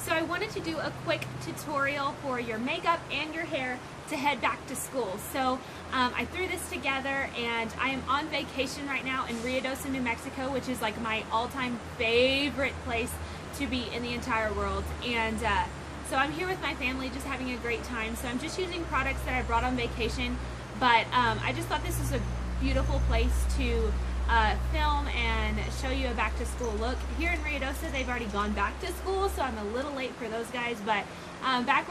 So I wanted to do a quick tutorial for your makeup and your hair to head back to school. So I threw this together, and I am on vacation right now in Rio Ruidoso, New Mexico, which is like my all-time favorite place to be in the entire world. And so I'm here with my family just having a great time. So I'm just using products that I brought on vacation, but I just thought this was a beautiful place to film and show you a back to school look. Here in Rio Ruidoso, they've already gone back to school, so I'm a little late for those guys, but back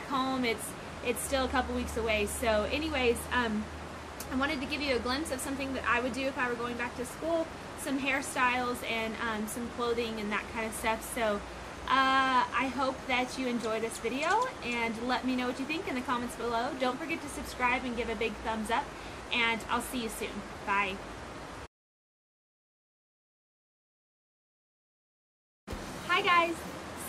home, it's still a couple weeks away. So anyways, I wanted to give you a glimpse of something that I would do if I were going back to school, some hairstyles and some clothing and that kind of stuff. So I hope that you enjoy this video, and let me know what you think in the comments below. Don't forget to subscribe and give a big thumbs up, and I'll see you soon. Bye. Hi guys,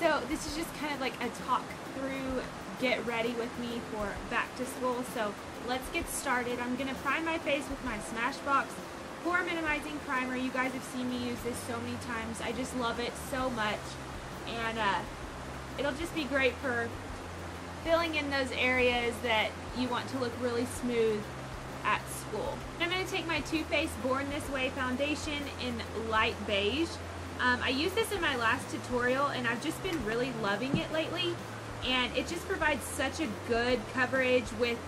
so this is just kind of like a talk through, get ready with me for back to school. So let's get started. I'm going to prime my face with my Smashbox Pore Minimizing Primer. You guys have seen me use this so many times. I just love it so much, and it'll just be great for filling in those areas that you want to look really smooth at school. And I'm going to take my Too Faced Born This Way foundation in light beige. I used this in my last tutorial, and I've just been really loving it lately, and it just provides such a good coverage with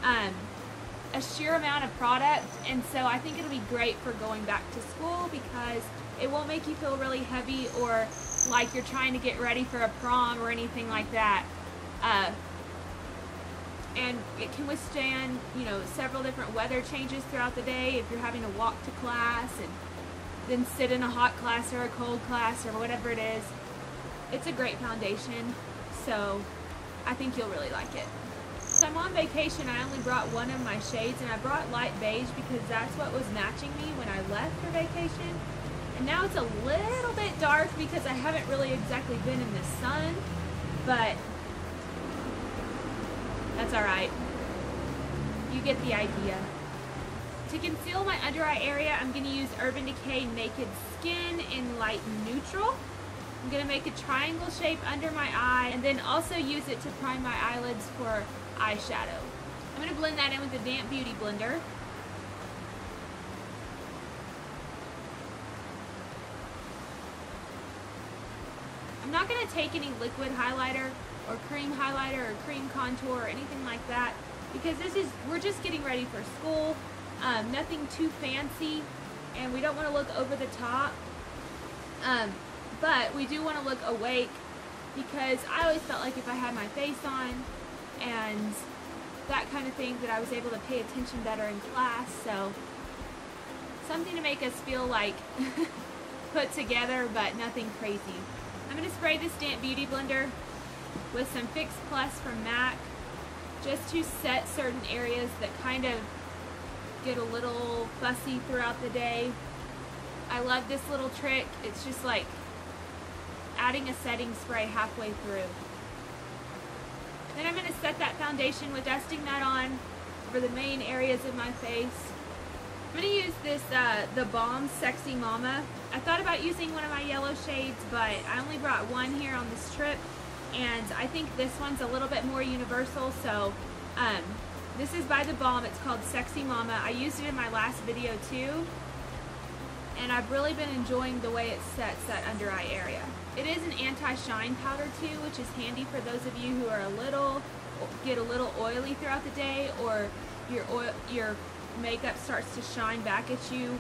a sheer amount of product. And so I think it'll be great for going back to school because it won't make you feel really heavy or like you're trying to get ready for a prom or anything like that. And it can withstand, you know, several different weather changes throughout the day. If you're having to walk to class and then sit in a hot class or a cold class or whatever it is, it's a great foundation. So I think you'll really like it. So I'm on vacation. I only brought one of my shades, and I brought light beige because that's what was matching me when I left for vacation. And now it's a little bit dark because I haven't really exactly been in the sun, but that's alright. You get the idea. To conceal my under eye area, I'm going to use Urban Decay Naked Skin in light neutral. I'm going to make a triangle shape under my eye, and then also use it to prime my eyelids for eyeshadow. I'm going to blend that in with a damp beauty blender. I'm not going to take any liquid highlighter or cream contour or anything like that, because we're just getting ready for school. Nothing too fancy, and we don't want to look over the top, but we do want to look awake, because I always felt like if I had my face on and that kind of thing, that I was able to pay attention better in class. So something to make us feel like put together, but nothing crazy. I'm going to spray this damp beauty blender with some Fix Plus from MAC just to set certain areas that kind of get a little fussy throughout the day. I love this little trick. It's just like adding a setting spray halfway through. Then I'm going to set that foundation with dusting that on over the main areas of my face. I'm going to use this TheBalm Sexy Mama. I thought about using one of my yellow shades, but I only brought one here on this trip, and I think this one's a little bit more universal. So this is by TheBalm. It's called Sexy Mama. I used it in my last video too, and I've really been enjoying the way it sets that under eye area. It is an anti-shine powder too, which is handy for those of you who are get a little oily throughout the day, or your makeup starts to shine back at you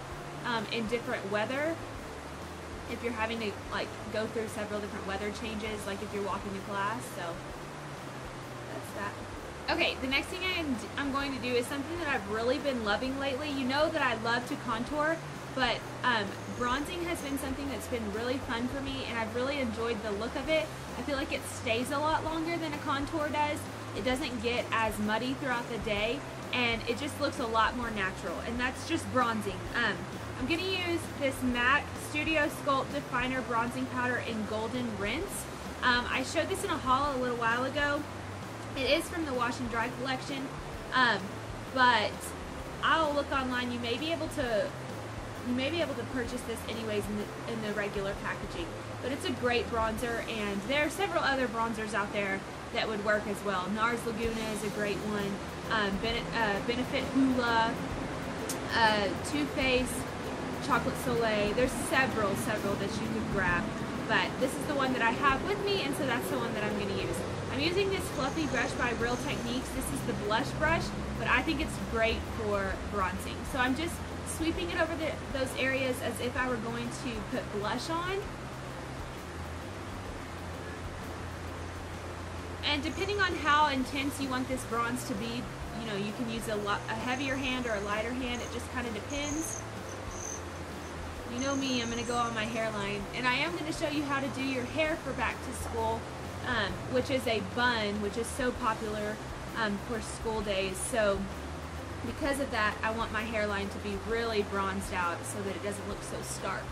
in different weather. If you're having to like go through several different weather changes, like if you're walking to class. So that's that. Okay, the next thing I'm going to do is something that I've really been loving lately. You know that I love to contour, but bronzing has been something that's been really fun for me, and I've really enjoyed the look of it. I feel like it stays a lot longer than a contour does. It doesn't get as muddy throughout the day, and it just looks a lot more natural, and that's just bronzing. I'm going to use this MAC Studio Sculpt Definer Bronzing Powder in Golden Rinse. I showed this in a haul a little while ago. It is from the Wash and Dry collection, but I'll look online. You may be able to purchase this anyways in the regular packaging. but it's a great bronzer, and there are several other bronzers out there that would work as well. NARS Laguna is a great one. Benefit Hoola, Too Faced, Chocolate Soleil. There's several that you could grab, but this is the one that I have with me, and so that's the one that I'm going to use. I'm using this fluffy brush by Real Techniques. This is the blush brush, but I think it's great for bronzing. So I'm just sweeping it over those areas as if I were going to put blush on. And depending on how intense you want this bronze to be, you know, you can use a heavier hand or a lighter hand. It just kind of depends. You know me, I'm going to go on my hairline. And I am going to show you how to do your hair for back to school, which is a bun, which is so popular for school days. So because of that, I want my hairline to be really bronzed out so that it doesn't look so stark.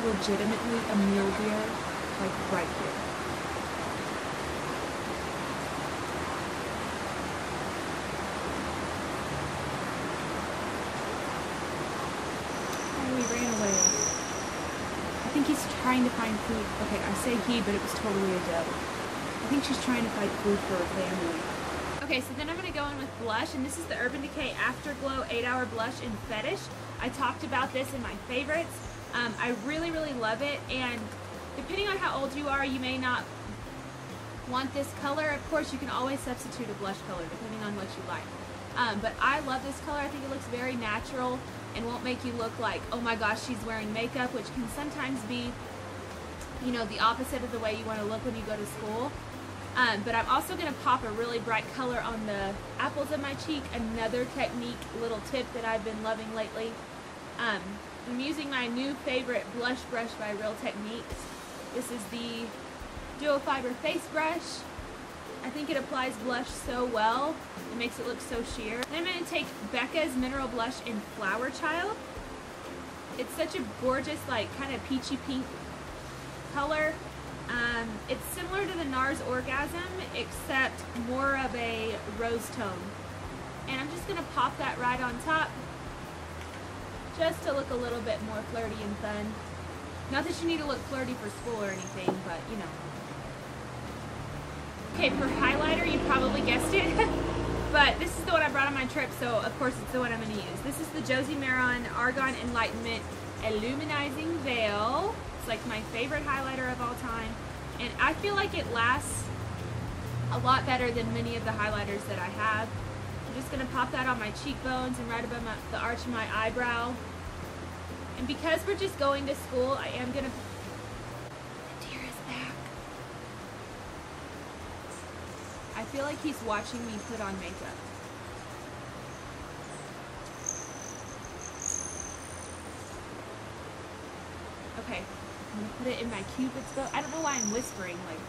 Legitimately a mule deer, like right here. Oh, he ran away. I think he's trying to find food. Okay, I say he, but it was totally a doe. I think she's trying to find food for her family. Okay, so then I'm going to go in with blush, and this is the Urban Decay Afterglow 8-Hour Blush in Fetish. I talked about this in my favorites. I really love it, and depending on how old you are, you may not want this color. Of course, you can always substitute a blush color depending on what you like. But I love this color. I think it looks very natural and won't make you look like, oh my gosh, she's wearing makeup, which can sometimes be, you know, the opposite of the way you want to look when you go to school. But I'm also going to pop a really bright color on the apples of my cheek, another technique, little tip that I've been loving lately. I'm using my new favorite blush brush by Real Techniques. This is the Duo Fiber Face Brush. I think it applies blush so well. It makes it look so sheer. Then I'm going to take BECCA's Mineral Blush in Flowerchild. It's such a gorgeous, like, kind of peachy pink color. It's similar to the NARS Orgasm, except more of a rose tone. And I'm just going to pop that right on top, just to look a little bit more flirty and fun. Not that you need to look flirty for school or anything, but you know. Okay, for highlighter, you probably guessed it, but this is the one I brought on my trip, so of course it's the one I'm going to use. This is the Josie Maran Argan Enlightenment Illuminizing Veil. It's like my favorite highlighter of all time, and I feel like it lasts a lot better than many of the highlighters that I have. I'm just going to pop that on my cheekbones and right above the arch of my eyebrow. And because we're just going to school, I am going to... The deer is back. I feel like he's watching me put on makeup. Okay, I'm going to put it in my Cupid's bow. I don't know why I'm whispering, like...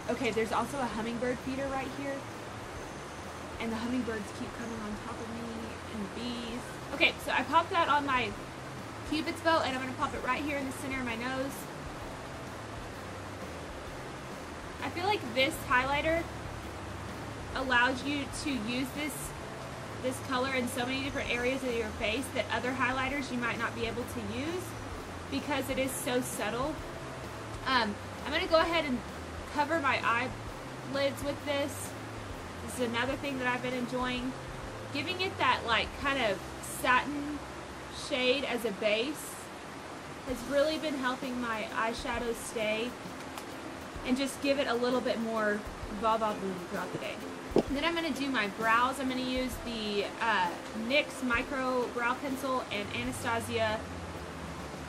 Okay, there's also a hummingbird feeder right here. And the hummingbirds keep coming on top of me, and bees. Okay, so I popped that on my Cupid's bow, and I'm going to pop it right here in the center of my nose. I feel like this highlighter allows you to use this color in so many different areas of your face that other highlighters you might not be able to use because it is so subtle. I'm going to go ahead and cover my eyelids with this. This is another thing that I've been enjoying. Giving it that like kind of satin shade as a base has really been helping my eyeshadow stay and just give it a little bit more va-va-boom throughout the day. And then I'm going to do my brows. I'm going to use the NYX Micro Brow Pencil and Anastasia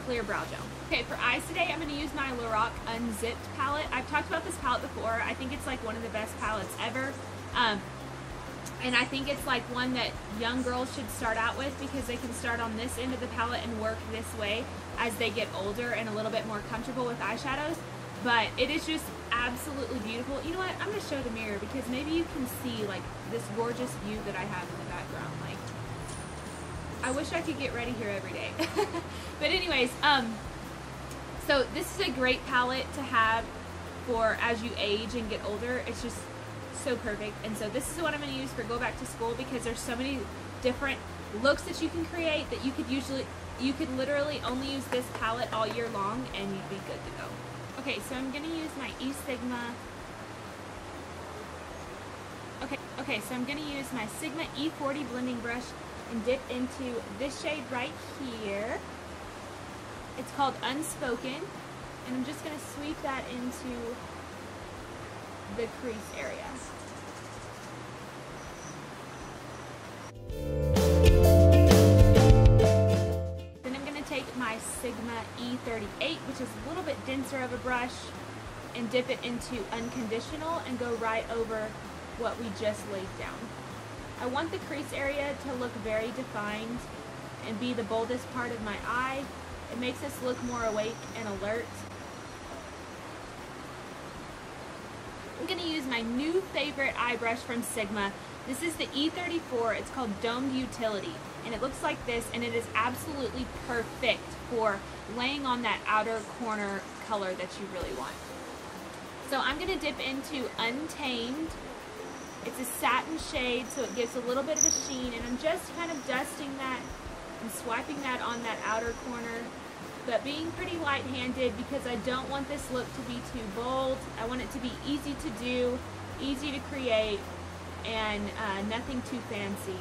Clear Brow Gel. Okay, for eyes today, I'm going to use my Lorac Unzipped palette. I've talked about this palette before. I think it's like one of the best palettes ever. And I think it's like one that young girls should start out with because they can start on this end of the palette and work this way as they get older and a little bit more comfortable with eyeshadows. But it is just absolutely beautiful. You know what? I'm going to show the mirror because maybe you can see like this gorgeous view that I have in the background. Like, I wish I could get ready here every day. But anyways, so this is a great palette to have for as you age and get older. It's just so perfect. And so this is what I'm going to use for go back to school, because there's so many different looks that you can create that you could literally only use this palette all year long and you'd be good to go. Okay, so I'm going to use my E Sigma. Okay, so I'm going to use my Sigma E40 blending brush and dip into this shade right here. It's called Unspoken, and I'm just going to sweep that into the crease area. Then I'm going to take my Sigma E38, which is a little bit denser of a brush, and dip it into Unconditional and go right over what we just laid down. I want the crease area to look very defined and be the boldest part of my eye. It makes us look more awake and alert. I'm going to use my new favorite eye brush from Sigma. This is the E34. It's called Domed Utility, and it looks like this, and it is absolutely perfect for laying on that outer corner color that you really want. So I'm going to dip into Untamed. It's a satin shade, so it gives a little bit of a sheen, and I'm just kind of dusting that and swiping that on that outer corner, but being pretty light-handed because I don't want this look to be too bold. I want it to be easy to do, easy to create, and nothing too fancy.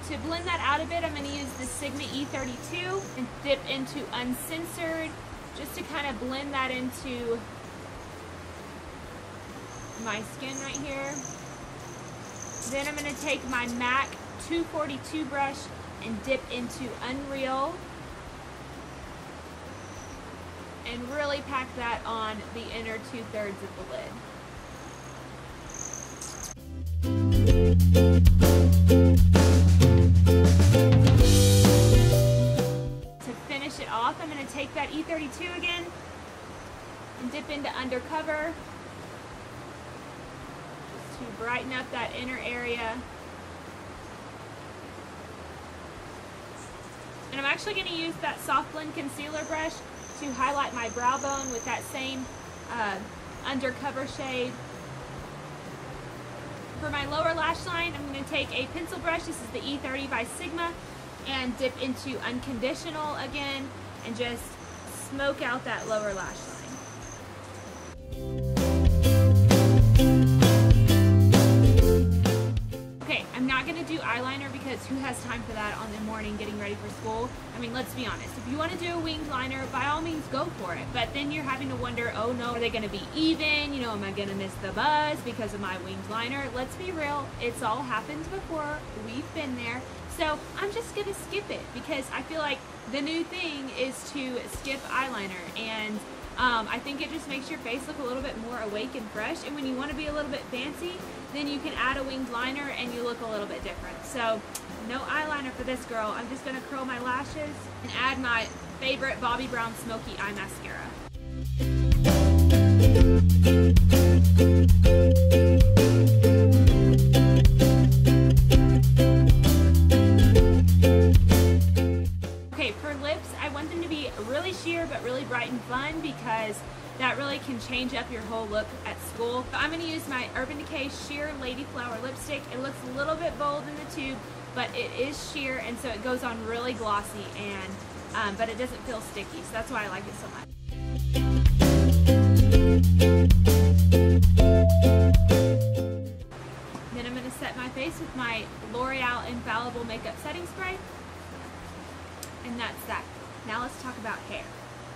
To blend that out a bit, I'm going to use the Sigma E32 and dip into Uncensored, just to kind of blend that into my skin right here. Then I'm going to take my MAC 242 brush and dip into Unreal and really pack that on the inner 2/3 of the lid. To finish it off, I'm going to take that E32 again and dip into Undercover to brighten up that inner area. And I'm actually going to use that Soft Blend Concealer brush to highlight my brow bone with that same Undercover shade. For my lower lash line, I'm going to take a pencil brush. This is the E30 by Sigma, and dip into Unconditional again and just smoke out that lower lash line. Okay, I'm not going to do eyeliner because who has time for that on the morning getting ready for school? I mean, let's be honest. If you want to do a winged liner, by all means go for it. But then you're having to wonder, oh no, are they going to be even? You know, am I going to miss the buzz because of my winged liner? Let's be real. It's all happened before. We've been there. So I'm just going to skip it because I feel like the new thing is to skip eyeliner, and I think it just makes your face look a little bit more awake and fresh, and when you want to be a little bit fancy, then you can add a winged liner and you look a little bit different. So no eyeliner for this girl. I'm just going to curl my lashes and add my favorite Bobbi Brown Smoky Eye Mascara. Okay, for lips, I want them to be really sheer but really bright and fun because that really can change up your whole look at school. So I'm going to use my Urban Decay Sheer Lady Flower lipstick. It looks a little bit bold in the tube, but it is sheer, and so it goes on really glossy, and but it doesn't feel sticky, so that's why I like it so much. Then I'm going to set my face with my L'Oreal Infallible Makeup Setting Spray, and that's that. Now let's talk about hair.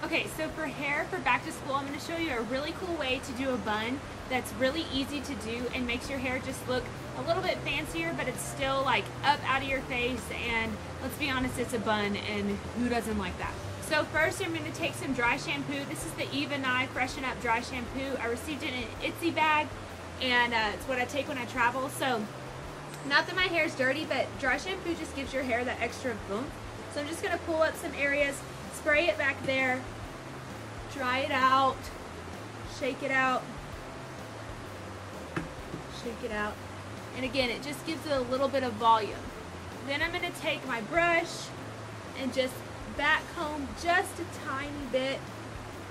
Okay, so for hair, for back to school, I'm going to show you a really cool way to do a bun that's really easy to do and makes your hair just look a little bit fancier, but it's still like up out of your face, and let's be honest, it's a bun, and who doesn't like that? So first I'm going to take some dry shampoo. This is the Eva Nye Freshen Up Dry Shampoo. I received it in an Itsy bag, and it's what I take when I travel. So not that my hair is dirty, but dry shampoo just gives your hair that extra oomph. So I'm just going to pull up some areas, spray it back there, dry it out, shake it out, shake it out, and again, it just gives it a little bit of volume. Then I'm going to take my brush and just back comb just a tiny bit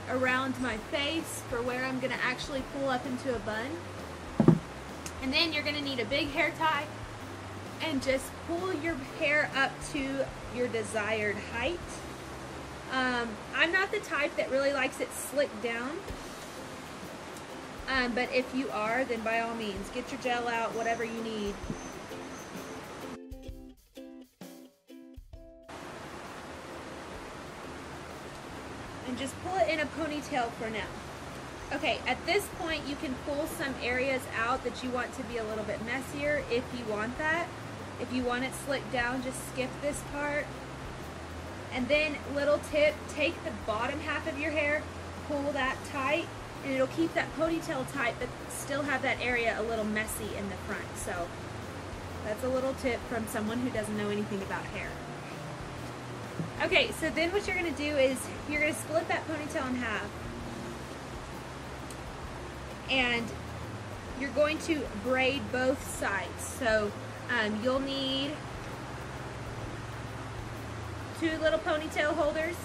around my face for where I'm going to actually pull up into a bun. And then you're going to need a big hair tie and just pull your hair up to your desired height. I'm not the type that really likes it slicked down, but if you are, then by all means, get your gel out, whatever you need. And just pull it in a ponytail for now. Okay, at this point you can pull some areas out that you want to be a little bit messier if you want that. If you want it slicked down, just skip this part. And then, little tip, take the bottom half of your hair, pull that tight, and it'll keep that ponytail tight, but still have that area a little messy in the front. So that's a little tip from someone who doesn't know anything about hair. Okay, so then what you're going to do is you're going to split that ponytail in half. And you're going to braid both sides. So you'll need 2 little ponytail holders,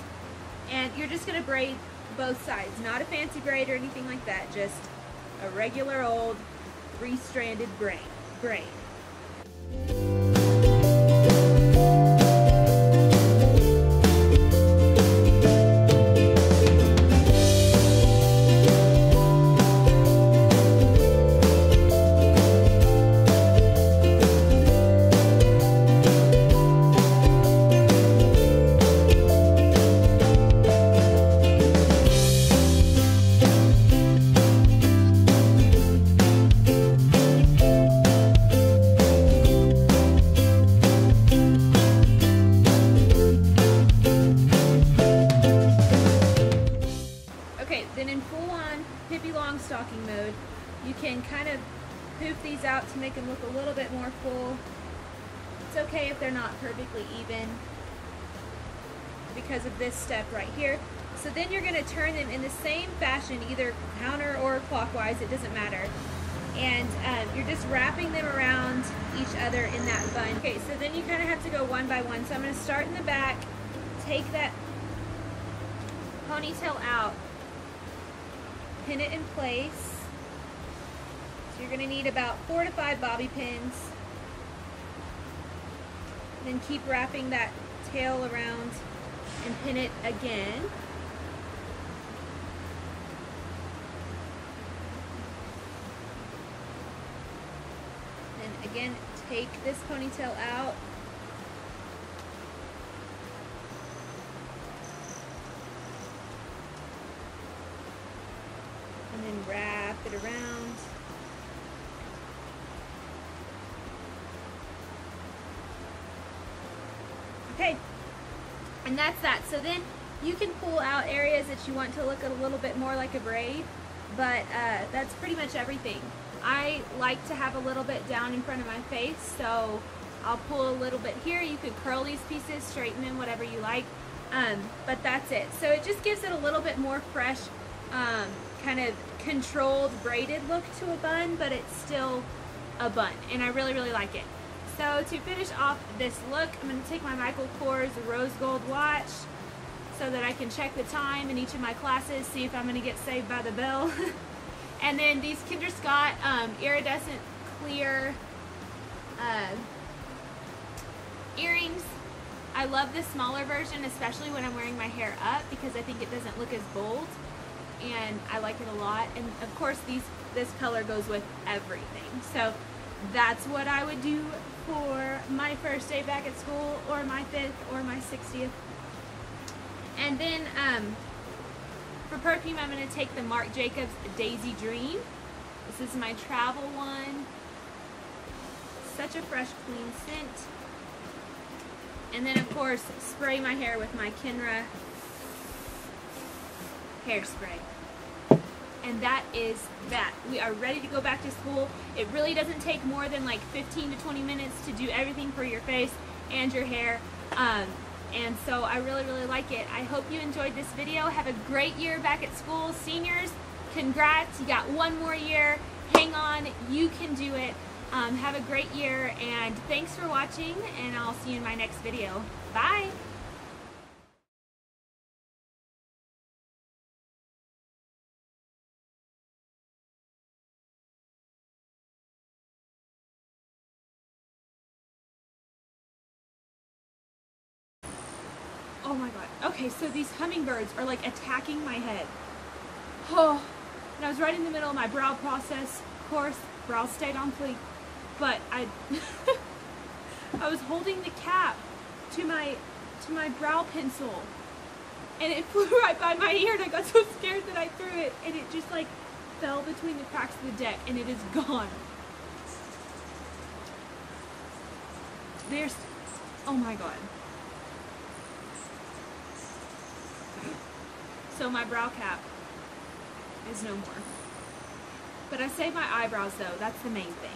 and you're just going to braid both sides. Not a fancy braid or anything like that, just a regular old 3-stranded braid. You can kind of poof these out to make them look a little bit more full. It's okay if they're not perfectly even because of this step right here. So then you're going to turn them in the same fashion, either counter or clockwise, it doesn't matter. And you're just wrapping them around each other in that bun. Okay, so then you kind of have to go one by one. So I'm going to start in the back, take that ponytail out, pin it in place. So you're going to need about 4 to 5 bobby pins. Then keep wrapping that tail around and pin it again. And again, take this ponytail out. And then wrap it around. Okay, and that's that. So then you can pull out areas that you want to look a little bit more like a braid, but that's pretty much everything. I like to have a little bit down in front of my face, so I'll pull a little bit here. You could curl these pieces, straighten them, whatever you like, but that's it. So it just gives it a little bit more fresh, kind of controlled braided look to a bun, but it's still a bun, and I really, really like it. So to finish off this look, I'm going to take my Michael Kors rose gold watch so that I can check the time in each of my classes, see if I'm going to get saved by the bell. And then these Kinder Scott iridescent clear earrings. I love the smaller version, especially when I'm wearing my hair up, because I think it doesn't look as bold, and I like it a lot. And of course this color goes with everything. So that's what I would do for my first day back at school, or my 5th, or my 60th. And then for perfume, I'm going to take the Marc Jacobs Daisy Dream. This is my travel one. Such a fresh, clean scent. And then, of course, spray my hair with my Kenra hairspray. And that is that. We are ready to go back to school. It really doesn't take more than like 15 to 20 minutes to do everything for your face and your hair. And so I really, really like it. I hope you enjoyed this video. Have a great year back at school. Seniors, congrats. You got one more year. Hang on. You can do it. Have a great year, and thanks for watching, and I'll see you in my next video. Bye. Oh my god. Okay, so these hummingbirds are like attacking my head. Oh, and I was right in the middle of my brow process. Of course, brow stayed on fleek, but I was holding the cap to my brow pencil, and it flew right by my ear, and I got so scared that I threw it, and it just like fell between the cracks of the deck, and it is gone. There's, oh my god. So my brow cap is no more. But I saved my eyebrows though, that's the main thing.